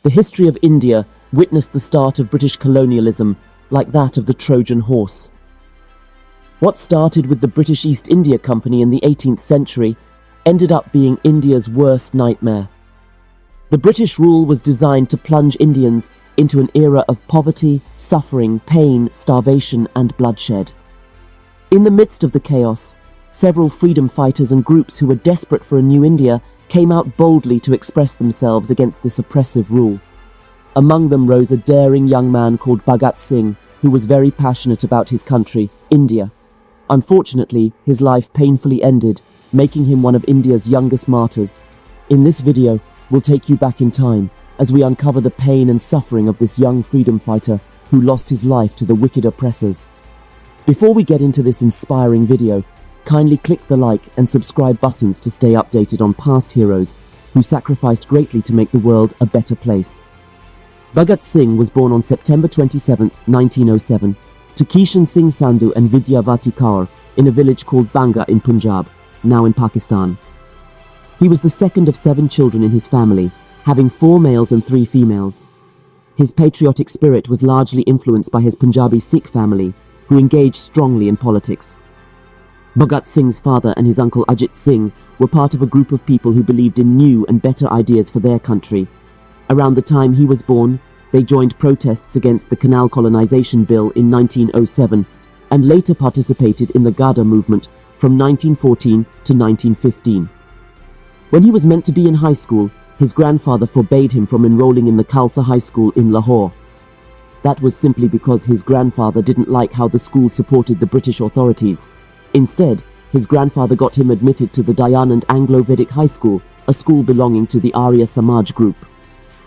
The history of India witnessed the start of British colonialism, like that of the Trojan horse. What started with the British East India Company in the 18th century ended up being India's worst nightmare. The British rule was designed to plunge Indians into an era of poverty, suffering, pain, starvation, and bloodshed. In the midst of the chaos, several freedom fighters and groups who were desperate for a new India came out boldly to express themselves against this oppressive rule. Among them rose a daring young man called Bhagat Singh, who was very passionate about his country, India. Unfortunately, his life painfully ended, making him one of India's youngest martyrs. In this video, we'll take you back in time as we uncover the pain and suffering of this young freedom fighter who lost his life to the wicked oppressors. Before we get into this inspiring video, kindly click the like and subscribe buttons to stay updated on past heroes who sacrificed greatly to make the world a better place. Bhagat Singh was born on September 27, 1907, to Kishan Singh Sandhu and Vidyavati Kaur in a village called Banga in Punjab, now in Pakistan. He was the second of 7 children in his family, having 4 males and 3 females. His patriotic spirit was largely influenced by his Punjabi Sikh family, who engaged strongly in politics. Bhagat Singh's father and his uncle Ajit Singh were part of a group of people who believed in new and better ideas for their country. Around the time he was born, they joined protests against the Canal Colonization Bill in 1907 and later participated in the Gada movement from 1914 to 1915. When he was meant to be in high school, his grandfather forbade him from enrolling in the Khalsa High School in Lahore. That was simply because his grandfather didn't like how the school supported the British authorities. Instead, his grandfather got him admitted to the Dayanand Anglo-Vedic High School, a school belonging to the Arya Samaj group.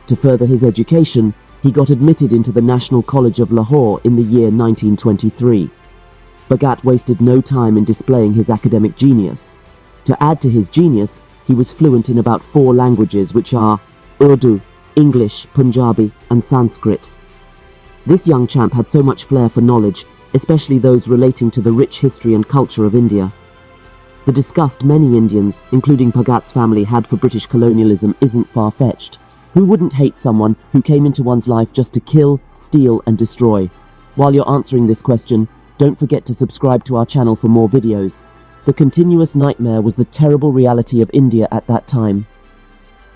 To further his education, he got admitted into the National College of Lahore in the year 1923. Bhagat wasted no time in displaying his academic genius. To add to his genius, he was fluent in about 4 languages, which are Urdu, English, Punjabi, and Sanskrit. This young champ had so much flair for knowledge, especially those relating to the rich history and culture of India. The disgust many Indians, including Bhagat's family, had for British colonialism isn't far-fetched. Who wouldn't hate someone who came into one's life just to kill, steal, and destroy? While you're answering this question, don't forget to subscribe to our channel for more videos. The continuous nightmare was the terrible reality of India at that time.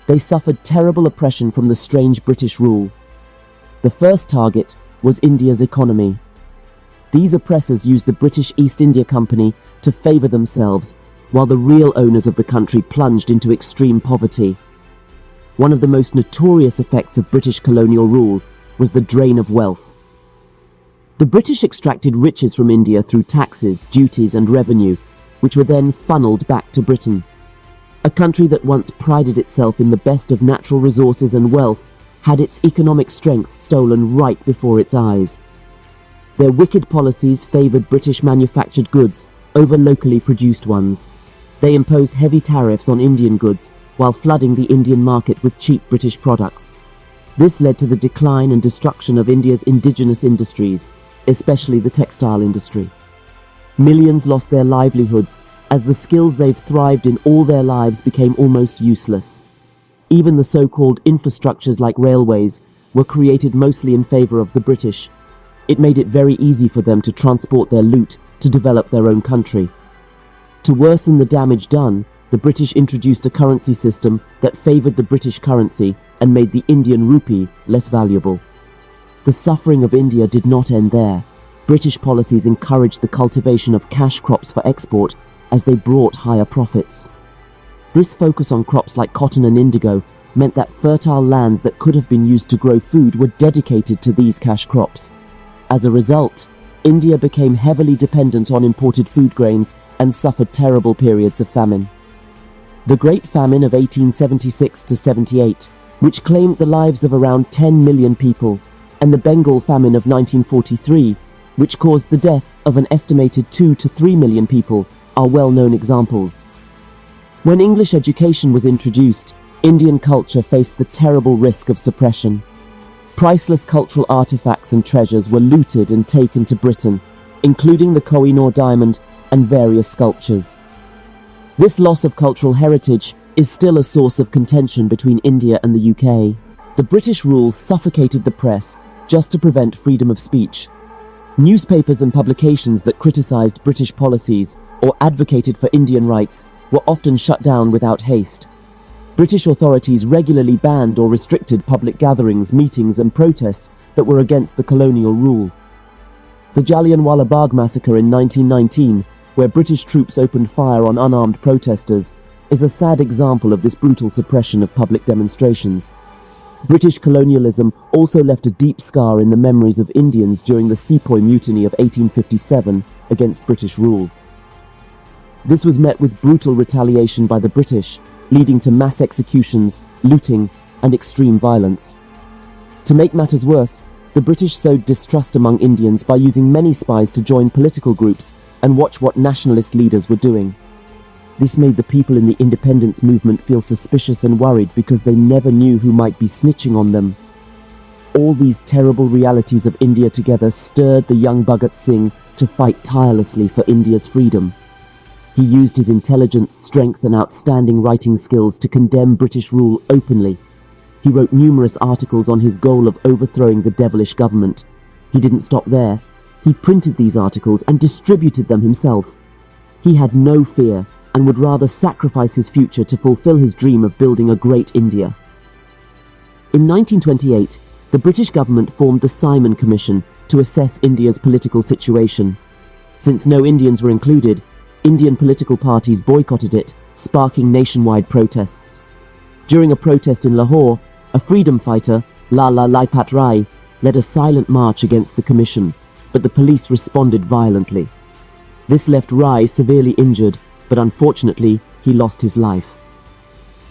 They suffered terrible oppression from the strange British rule. The first target was India's economy. These oppressors used the British East India Company to favour themselves, while the real owners of the country plunged into extreme poverty. One of the most notorious effects of British colonial rule was the drain of wealth. The British extracted riches from India through taxes, duties and revenue, which were then funneled back to Britain. A country that once prided itself in the best of natural resources and wealth had its economic strength stolen right before its eyes. Their wicked policies favoured British manufactured goods over locally produced ones. They imposed heavy tariffs on Indian goods while flooding the Indian market with cheap British products. This led to the decline and destruction of India's indigenous industries, especially the textile industry. Millions lost their livelihoods as the skills they've thrived in all their lives became almost useless. Even the so-called infrastructures like railways were created mostly in favour of the British. It made it very easy for them to transport their loot to develop their own country. To worsen the damage done, the British introduced a currency system that favoured the British currency and made the Indian rupee less valuable. The suffering of India did not end there. British policies encouraged the cultivation of cash crops for export as they brought higher profits. This focus on crops like cotton and indigo meant that fertile lands that could have been used to grow food were dedicated to these cash crops. As a result, India became heavily dependent on imported food grains and suffered terrible periods of famine. The Great Famine of 1876 to 78, which claimed the lives of around 10 million people, and the Bengal Famine of 1943, which caused the death of an estimated 2 to 3 million people, are well-known examples. When English education was introduced, Indian culture faced the terrible risk of suppression. Priceless cultural artifacts and treasures were looted and taken to Britain, including the Koh-i-Noor diamond and various sculptures. This loss of cultural heritage is still a source of contention between India and the UK. The British rule suffocated the press just to prevent freedom of speech. Newspapers and publications that criticised British policies or advocated for Indian rights were often shut down without haste. British authorities regularly banned or restricted public gatherings, meetings and protests that were against the colonial rule. The Jallianwala Bagh massacre in 1919, where British troops opened fire on unarmed protesters, is a sad example of this brutal suppression of public demonstrations. British colonialism also left a deep scar in the memories of Indians during the Sepoy Mutiny of 1857 against British rule. This was met with brutal retaliation by the British, leading to mass executions, looting, and extreme violence. To make matters worse, the British sowed distrust among Indians by using many spies to join political groups and watch what nationalist leaders were doing. This made the people in the independence movement feel suspicious and worried because they never knew who might be snitching on them. All these terrible realities of India together stirred the young Bhagat Singh to fight tirelessly for India's freedom. He used his intelligence, strength and outstanding writing skills to condemn British rule openly. He wrote numerous articles on his goal of overthrowing the devilish government. He didn't stop there. He printed these articles and distributed them himself. He had no fear and would rather sacrifice his future to fulfill his dream of building a great India. In 1928, the British government formed the Simon Commission to assess India's political situation. Since no Indians were included, Indian political parties boycotted it, sparking nationwide protests. During a protest in Lahore, a freedom fighter, Lala Lajpat Rai, led a silent march against the commission, but the police responded violently. This left Rai severely injured, but unfortunately, he lost his life.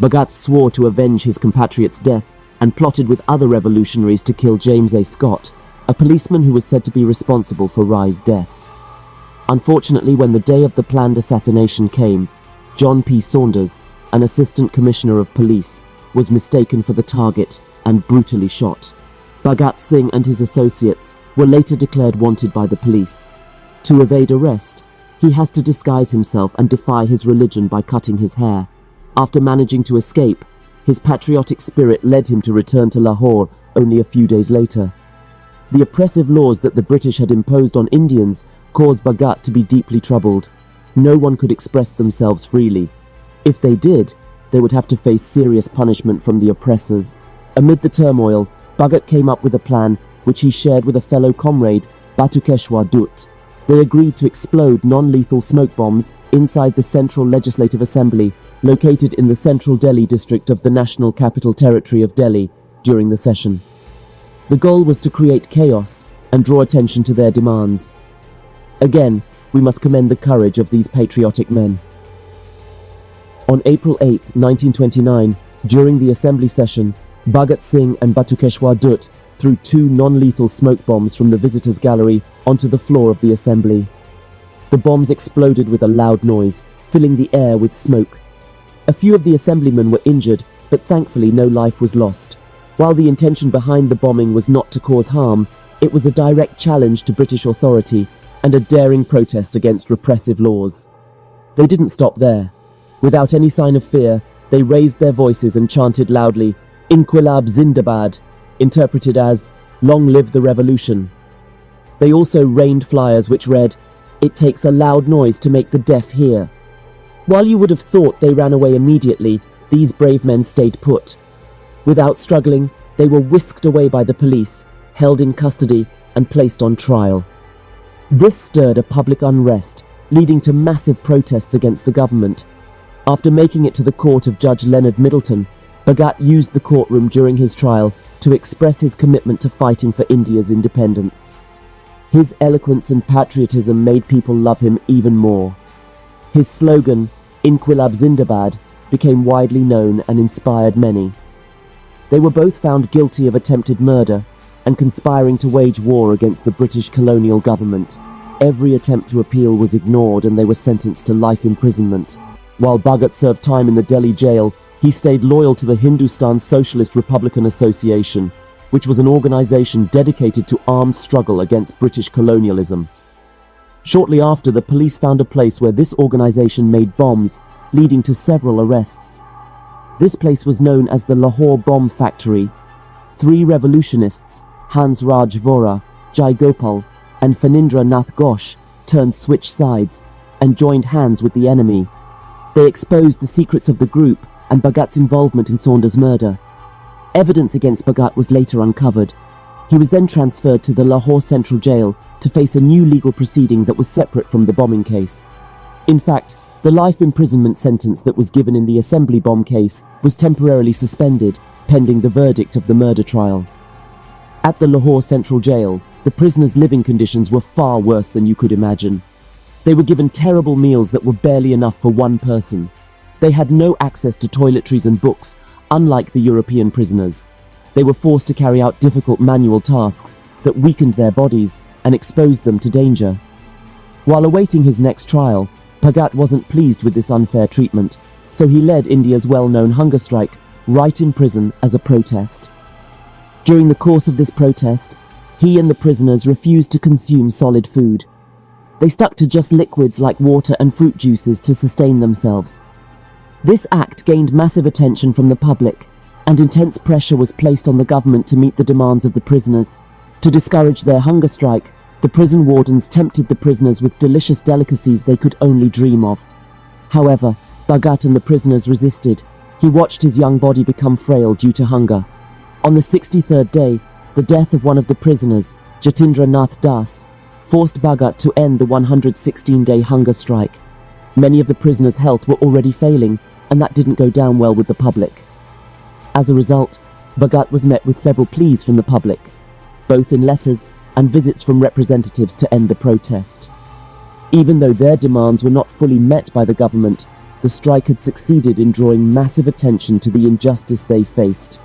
Bhagat swore to avenge his compatriot's death and plotted with other revolutionaries to kill James A. Scott, a policeman who was said to be responsible for Rai's death. Unfortunately, when the day of the planned assassination came, John P. Saunders, an assistant commissioner of police, was mistaken for the target and brutally shot. Bhagat Singh and his associates were later declared wanted by the police. To evade arrest, he has to disguise himself and defy his religion by cutting his hair. After managing to escape, his patriotic spirit led him to return to Lahore only a few days later. The oppressive laws that the British had imposed on Indians caused Bhagat to be deeply troubled. No one could express themselves freely. If they did, they would have to face serious punishment from the oppressors. Amid the turmoil, Bhagat came up with a plan which he shared with a fellow comrade, Batukeshwar Dutt. They agreed to explode non-lethal smoke bombs inside the Central Legislative Assembly, located in the Central Delhi district of the National Capital Territory of Delhi, during the session. The goal was to create chaos and draw attention to their demands. Again, we must commend the courage of these patriotic men. On April 8, 1929, during the assembly session, Bhagat Singh and Batukeshwar Dutt threw 2 non-lethal smoke bombs from the visitors' gallery onto the floor of the assembly. The bombs exploded with a loud noise, filling the air with smoke. A few of the assemblymen were injured, but thankfully no life was lost. While the intention behind the bombing was not to cause harm, it was a direct challenge to British authority and a daring protest against repressive laws. They didn't stop there. Without any sign of fear, they raised their voices and chanted loudly, "Inquilab Zindabad," interpreted as, "Long live the revolution." They also rained flyers which read, "It takes a loud noise to make the deaf hear." While you would have thought they ran away immediately, these brave men stayed put. Without struggling, they were whisked away by the police, held in custody, and placed on trial. This stirred a public unrest, leading to massive protests against the government. After making it to the court of Judge Leonard Middleton, Bhagat used the courtroom during his trial to express his commitment to fighting for India's independence. His eloquence and patriotism made people love him even more. His slogan, "Inquilab Zindabad," became widely known and inspired many. They were both found guilty of attempted murder and conspiring to wage war against the British colonial government. Every attempt to appeal was ignored and they were sentenced to life imprisonment. While Bhagat served time in the Delhi jail, he stayed loyal to the Hindustan Socialist Republican Association, which was an organization dedicated to armed struggle against British colonialism. Shortly after, the police found a place where this organization made bombs, leading to several arrests. This place was known as the Lahore Bomb Factory. 3 revolutionists, Hans Raj Vora, Jai Gopal, and Phanindra Nath Ghosh, switched sides and joined hands with the enemy. They exposed the secrets of the group and Bhagat's involvement in Saunders' murder. Evidence against Bhagat was later uncovered. He was then transferred to the Lahore Central Jail to face a new legal proceeding that was separate from the bombing case. In fact, the life imprisonment sentence that was given in the assembly bomb case was temporarily suspended, pending the verdict of the murder trial. At the Lahore Central Jail, the prisoners' living conditions were far worse than you could imagine. They were given terrible meals that were barely enough for one person. They had no access to toiletries and books, unlike the European prisoners. They were forced to carry out difficult manual tasks that weakened their bodies and exposed them to danger. While awaiting his next trial, Bhagat wasn't pleased with this unfair treatment, so he led India's well-known hunger strike right in prison as a protest. During the course of this protest, he and the prisoners refused to consume solid food. They stuck to just liquids like water and fruit juices to sustain themselves. This act gained massive attention from the public, and intense pressure was placed on the government to meet the demands of the prisoners. To discourage their hunger strike, the prison wardens tempted the prisoners with delicious delicacies they could only dream of. However, Bhagat and the prisoners resisted. He watched his young body become frail due to hunger. On the 63rd day, the death of one of the prisoners, Jatindra Nath Das, forced Bhagat to end the 116-day hunger strike. Many of the prisoners' health were already failing, and that didn't go down well with the public. As a result, Bhagat was met with several pleas from the public, both in letters and visits from representatives to end the protest. Even though their demands were not fully met by the government, the strike had succeeded in drawing massive attention to the injustice they faced.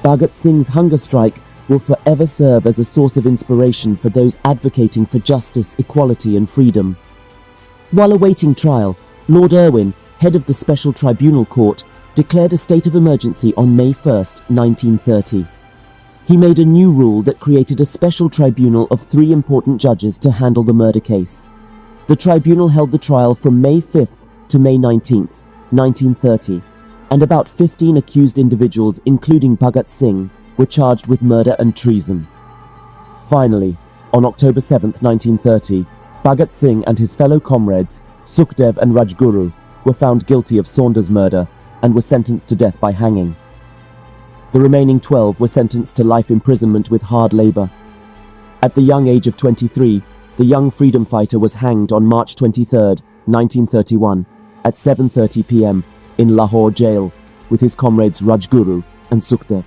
Bhagat Singh's hunger strike will forever serve as a source of inspiration for those advocating for justice, equality and freedom. While awaiting trial, Lord Irwin, head of the Special Tribunal Court, declared a state of emergency on May 1, 1930. He made a new rule that created a special tribunal of 3 important judges to handle the murder case. The tribunal held the trial from May 5th to May 19th, 1930, and about 15 accused individuals, including Bhagat Singh, were charged with murder and treason. Finally, on October 7, 1930, Bhagat Singh and his fellow comrades, Sukhdev and Rajguru, were found guilty of Saunders' murder and were sentenced to death by hanging. The remaining 12 were sentenced to life imprisonment with hard labour. At the young age of 23, the young freedom fighter was hanged on March 23, 1931, at 7:30 p.m. in Lahore jail with his comrades Rajguru and Sukhdev.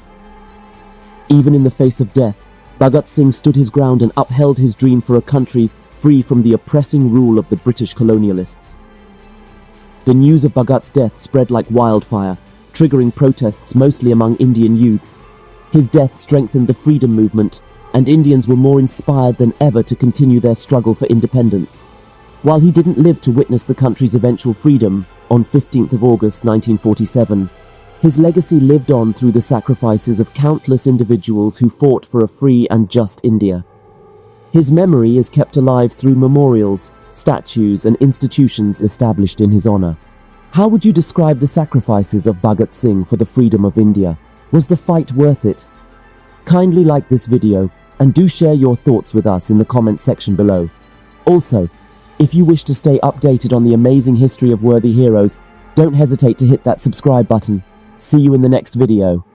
Even in the face of death, Bhagat Singh stood his ground and upheld his dream for a country free from the oppressing rule of the British colonialists. The news of Bhagat's death spread like wildfire, triggering protests mostly among Indian youths. His death strengthened the freedom movement, and Indians were more inspired than ever to continue their struggle for independence. While he didn't live to witness the country's eventual freedom on 15th of August 1947, his legacy lived on through the sacrifices of countless individuals who fought for a free and just India. His memory is kept alive through memorials, statues and institutions established in his honour. How would you describe the sacrifices of Bhagat Singh for the freedom of India? Was the fight worth it? Kindly like this video and do share your thoughts with us in the comment section below. Also, if you wish to stay updated on the amazing history of worthy heroes, don't hesitate to hit that subscribe button. See you in the next video.